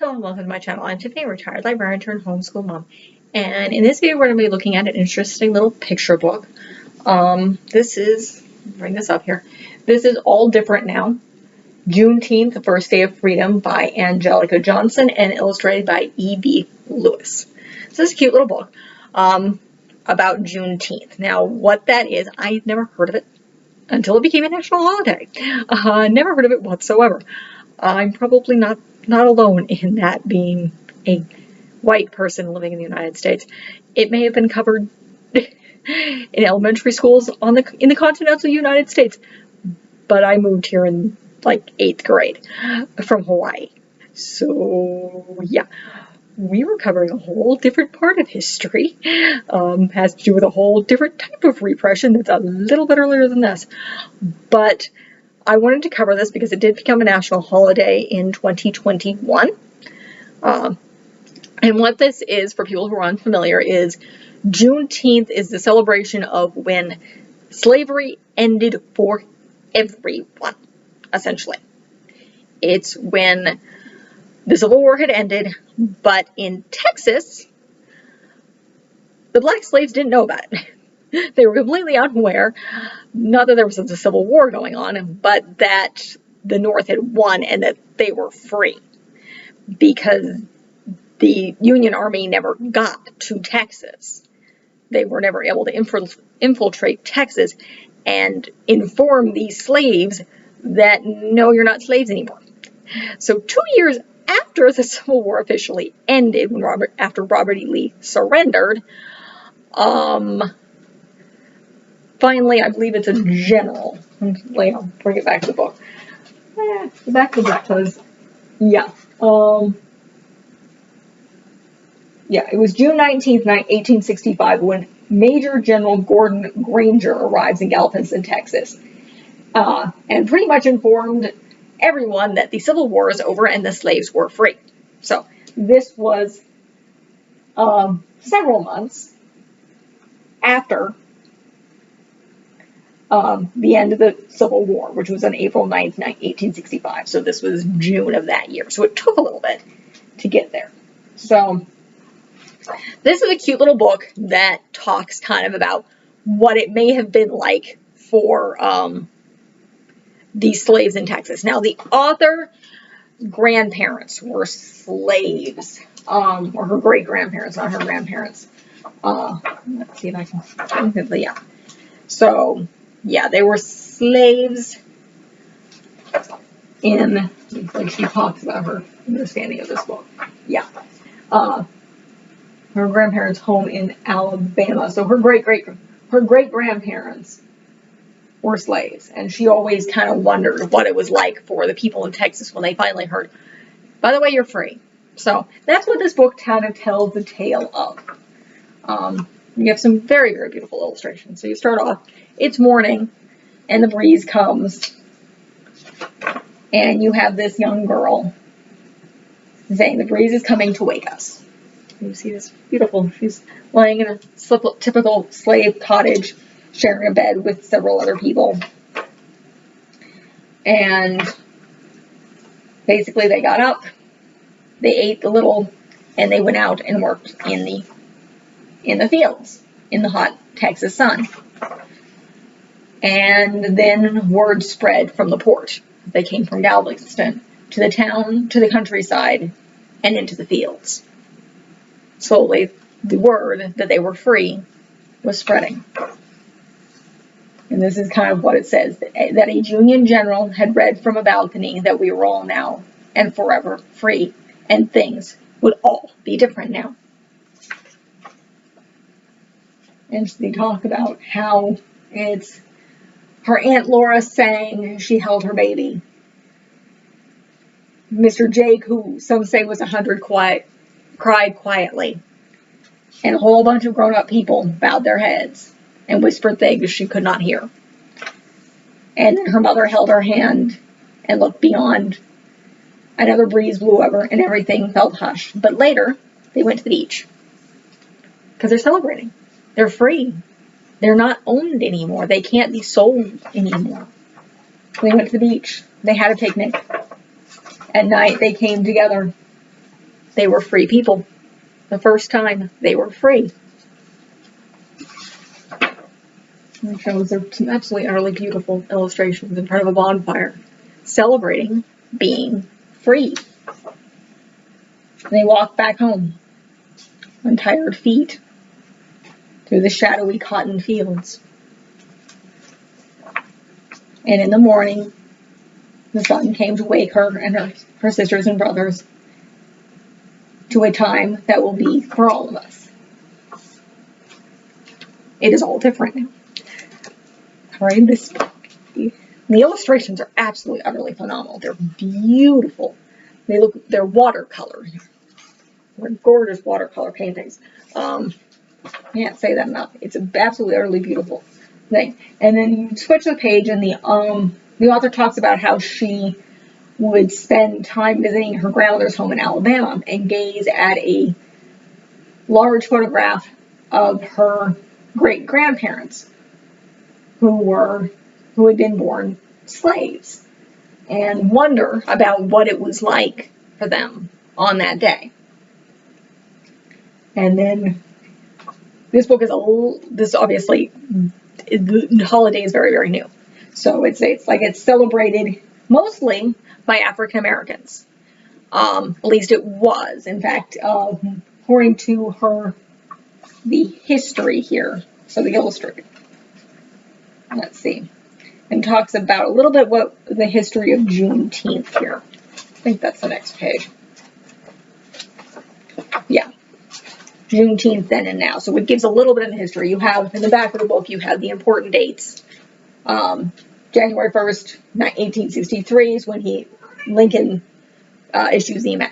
Hello and welcome to my channel. I'm Tiffany, retired librarian turned homeschool mom. And in this video, we're going to be looking at an interesting little picture book. Bring this up here. This is All Different Now. Juneteenth, the First Day of Freedom by Angelica Johnson and illustrated by E.B. Lewis. So this is a cute little book about Juneteenth. Now, what that is, I've never heard of it until it became a national holiday. Never heard of it whatsoever. I'm probably not alone in that, being a white person living in the United States. It may have been covered in elementary schools in the continental United States, but I moved here in like 8th grade from Hawaii. So yeah, we were covering a whole different part of history. Has to do with a whole different type of repression that's a little bit earlier than this. But I wanted to cover this because it did become a national holiday in 2021. And what this is, for people who are unfamiliar, is Juneteenth is the celebration of when slavery ended for everyone, essentially. It's when the Civil War had ended, but in Texas, the black slaves didn't know about it. They were completely unaware, not that there was a civil war going on, but that the North had won and that they were free, because the Union Army never got to Texas. They were never able to infiltrate Texas and inform these slaves that, no, you're not slaves anymore. So 2 years after the Civil War officially ended, after Robert E. Lee surrendered, finally, I believe it's a general. I'll bring it back to the book. Back to the book, because, yeah. It was June 19th, 1865, when Major General Gordon Granger arrives in Galveston, Texas, and pretty much informed everyone that the Civil War is over and the slaves were free. So this was several months after the end of the Civil War, which was on April 9th, 1865. So this was June of that year. So it took a little bit to get there. So this is a cute little book that talks kind of about what it may have been like for these slaves in Texas. Now, the author grandparents were slaves, or her great-grandparents, not her grandparents. Let's see if I can, yeah. So, yeah, they were slaves in, like she talks about her understanding of this book. Yeah. Her grandparents' home in Alabama. So her great-grandparents were slaves, and she always kind of wondered what it was like for the people in Texas when they finally heard, by the way, you're free. So that's what this book kind of tells the tale of. You have some very, very beautiful illustrations. So you start off, it's morning, and the breeze comes, and you have this young girl saying, the breeze is coming to wake us. You see this beautiful, she's lying in a typical slave cottage, sharing a bed with several other people. And basically they got up, they ate a little, and they went out and worked in the fields, in the hot Texas sun. And then word spread from the port. They came from Galveston to the town, to the countryside, and into the fields. Slowly, the word that they were free was spreading. And this is kind of what it says, that a Union general had read from a balcony that we were all now and forever free, and things would all be different now. And they talk about how it's her Aunt Laura sang, she held her baby. Mr. Jake, who some say was 100, cried quietly. And a whole bunch of grown-up people bowed their heads and whispered things she could not hear. And then her mother held her hand and looked beyond. Another breeze blew over and everything felt hushed. But later, they went to the beach. Because they're celebrating. They're free. They're not owned anymore. They can't be sold anymore. They went to the beach. They had a picnic. At night, they came together they were free people. The first time they were free. It shows some absolutely utterly beautiful illustrations in front of a bonfire, celebrating being free. They walk back home on tired feet through the shadowy cotton fields. And in the morning, the sun came to wake her and her sisters and brothers to a time that will be for all of us. It is all different now. All right, the illustrations are absolutely, utterly phenomenal. They're beautiful. They're watercolor. They're gorgeous watercolor paintings. I can't say that enough. It's an absolutely, utterly beautiful thing. And then you switch the page, and the author talks about how she would spend time visiting her grandmother's home in Alabama and gaze at a large photograph of her great-grandparents who had been born slaves, and wonder about what it was like for them on that day. And then this book is this obviously, the holiday is very, very new. So it's celebrated mostly by African Americans. At least it was. In fact, according to the history here, so the illustrator. Let's see. And talks about a little bit what the history of Juneteenth here. I think that's the next page. Yeah. Juneteenth then and now. So it gives a little bit of the history. You have, in the back of the book, you have the important dates. January 1st, 1863 is when Lincoln issues the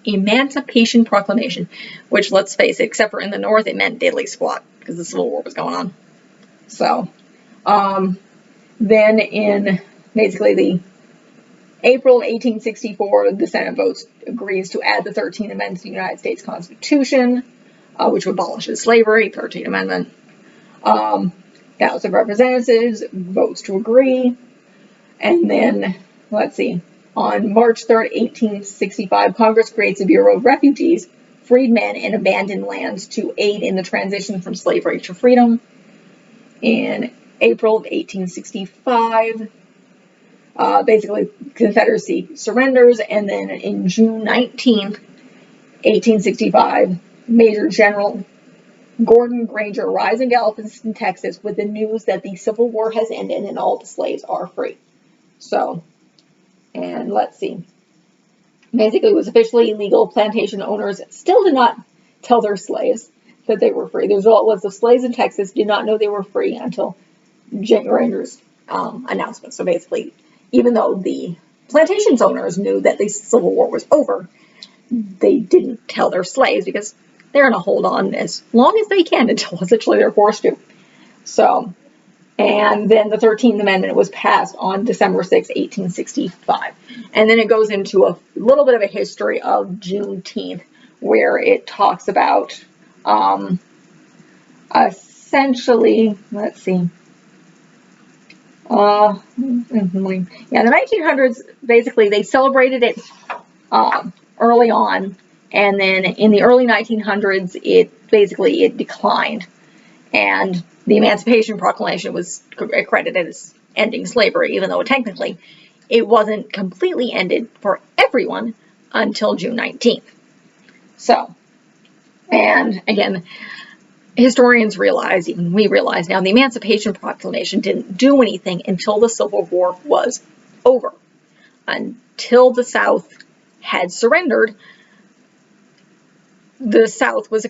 Emancipation Proclamation, which, let's face it, except for in the North, it meant diddly squat because the Civil War was going on. So, then in basically the April of 1864, the Senate agrees to add the 13th Amendment to the United States Constitution, which abolishes slavery, 13th Amendment. House of Representatives votes to agree. And then, let's see, on March 3rd, 1865, Congress creates the Bureau of Refugees, Freedmen, and Abandoned Lands to aid in the transition from slavery to freedom. In April of 1865, basically Confederacy surrenders, and then in June 19th, 1865, Major General Gordon Granger arrives in Galveston, Texas, with the news that the Civil War has ended and all the slaves are free. So, and let's see. Basically, it was officially illegal. Plantation owners still did not tell their slaves that they were free. The result was the slaves in Texas did not know they were free until Granger's announcement. So basically, even though the plantations owners knew that the Civil War was over, they didn't tell their slaves because they're going to hold on as long as they can until essentially they're forced to. So, and then the 13th Amendment was passed on December 6, 1865. And then it goes into a little bit of a history of Juneteenth, where it talks about essentially, let's see. Yeah, the 1900s, basically, they celebrated it early on, and then in the early 1900s, it declined, and the Emancipation Proclamation was accredited as ending slavery, even though technically it wasn't completely ended for everyone until June 19th. So, and again, historians realize, even we realize now, the Emancipation Proclamation didn't do anything until the Civil War was over. Until the South had surrendered, the South was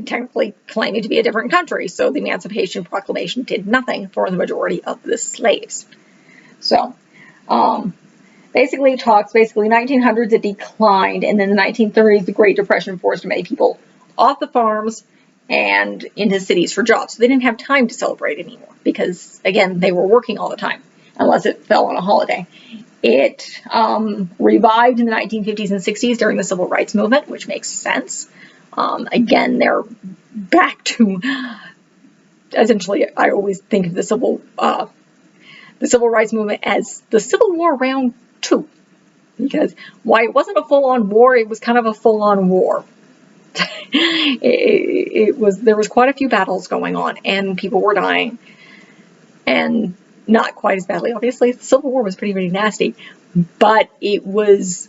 technically claiming to be a different country, so the Emancipation Proclamation did nothing for the majority of the slaves. So, basically 1900s it declined, and then the 1930s, the Great Depression forced many people off the farms and into cities for jobs. So they didn't have time to celebrate anymore because, again, they were working all the time, unless it fell on a holiday. It revived in the 1950s and 60s during the Civil Rights Movement, which makes sense. Again, they're back to, essentially, I always think of the Civil Rights Movement as the Civil War round 2. because why it wasn't a full-on war, it was kind of a full-on war. There was quite a few battles going on, and people were dying, and not quite as badly, obviously. The Civil War was pretty nasty, but it was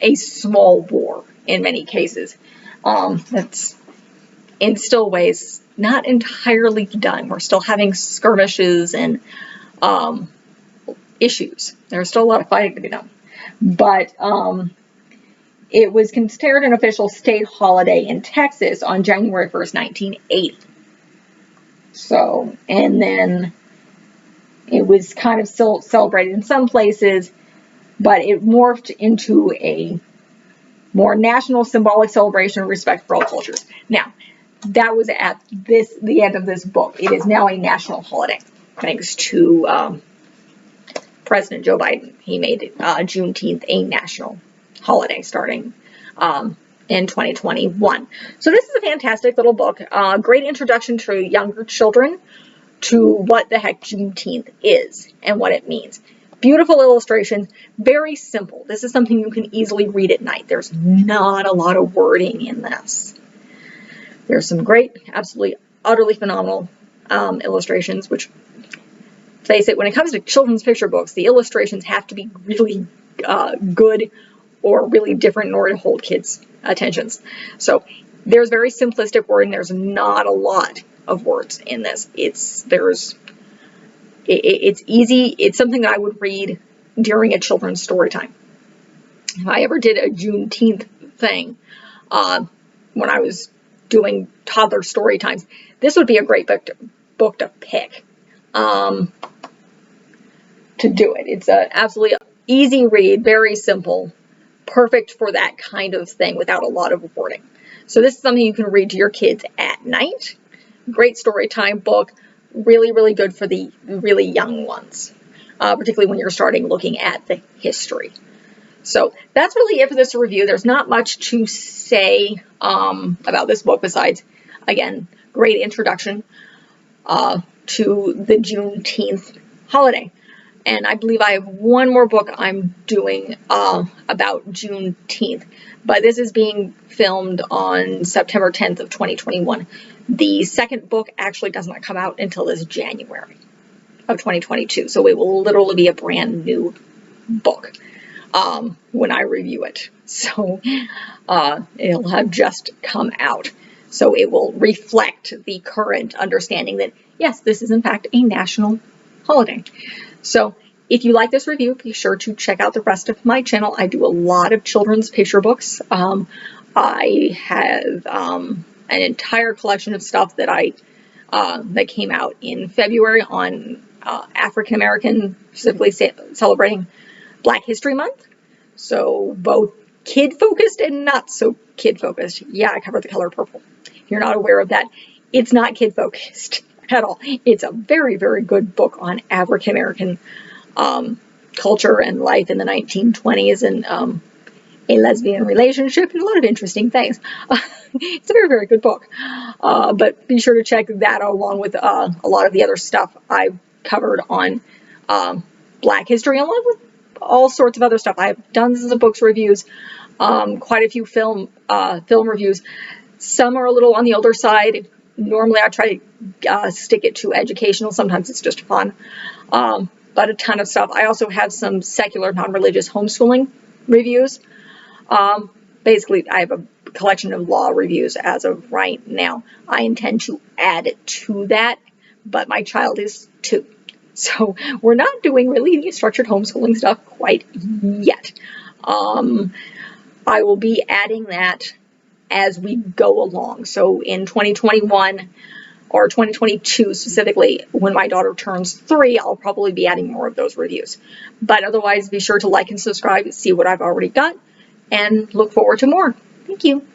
a small war in many cases. That's in still ways not entirely done. We're still having skirmishes and issues. There's still a lot of fighting to be done. But it was considered an official state holiday in Texas on January 1st, 1980. So, and then it was kind of still celebrated in some places, but it morphed into a more national symbolic celebration of respect for all cultures. Now, that was at the end of this book. It is now a national holiday, thanks to President Joe Biden. He made Juneteenth a national holiday starting in 2021. So this is a fantastic little book. Great introduction to younger children to what the heck Juneteenth is and what it means. Beautiful illustrations, very simple. This is something you can easily read at night. There's not a lot of wording in this. There's some great, absolutely, utterly phenomenal illustrations, which, face it, when it comes to children's picture books, the illustrations have to be really good or really different in order to hold kids' attentions. So there's very simplistic wording. There's not a lot of words in this. It's easy. It's something that I would read during a children's story time. If I ever did a Juneteenth thing when I was doing toddler story times, this would be a great book to pick to do it. It's an absolutely easy read, very simple, perfect for that kind of thing without a lot of wording. So this is something you can read to your kids at night. Great story time book. Really, really good for the really young ones, particularly when you're starting looking at the history. So that's really it for this review. There's not much to say about this book besides, again, great introduction to the Juneteenth holiday. And I believe I have one more book I'm doing about Juneteenth, but this is being filmed on September 10th of 2021. The second book actually does not come out until this January of 2022, so it will literally be a brand new book when I review it. So it'll have just come out. So it will reflect the current understanding that, yes, this is in fact a national holiday. So if you like this review, be sure to check out the rest of my channel. I do a lot of children's picture books. I have an entire collection of stuff that that came out in February on African American, specifically celebrating Black History Month. So both kid-focused and not so kid-focused. Yeah, I covered the color purple. If you're not aware of that, it's not kid-focused at all. It's a very, very good book on African American culture and life in the 1920s and a lesbian relationship and a lot of interesting things. It's a very, very good book. But be sure to check that out along with a lot of the other stuff I've covered on Black history, along with all sorts of other stuff. I have dozens of books reviews, quite a few film reviews. Some are a little on the older side. Normally I try to stick it to educational. Sometimes it's just fun. But a ton of stuff. I also have some secular, non-religious homeschooling reviews. Basically, I have a collection of law reviews as of right now. I intend to add to that, but my child is 2. So we're not doing really any structured homeschooling stuff quite yet. I will be adding that as we go along. So in 2021 or 2022 specifically, when my daughter turns 3, I'll probably be adding more of those reviews. But otherwise, be sure to like and subscribe, see what I've already got, and look forward to more. Thank you.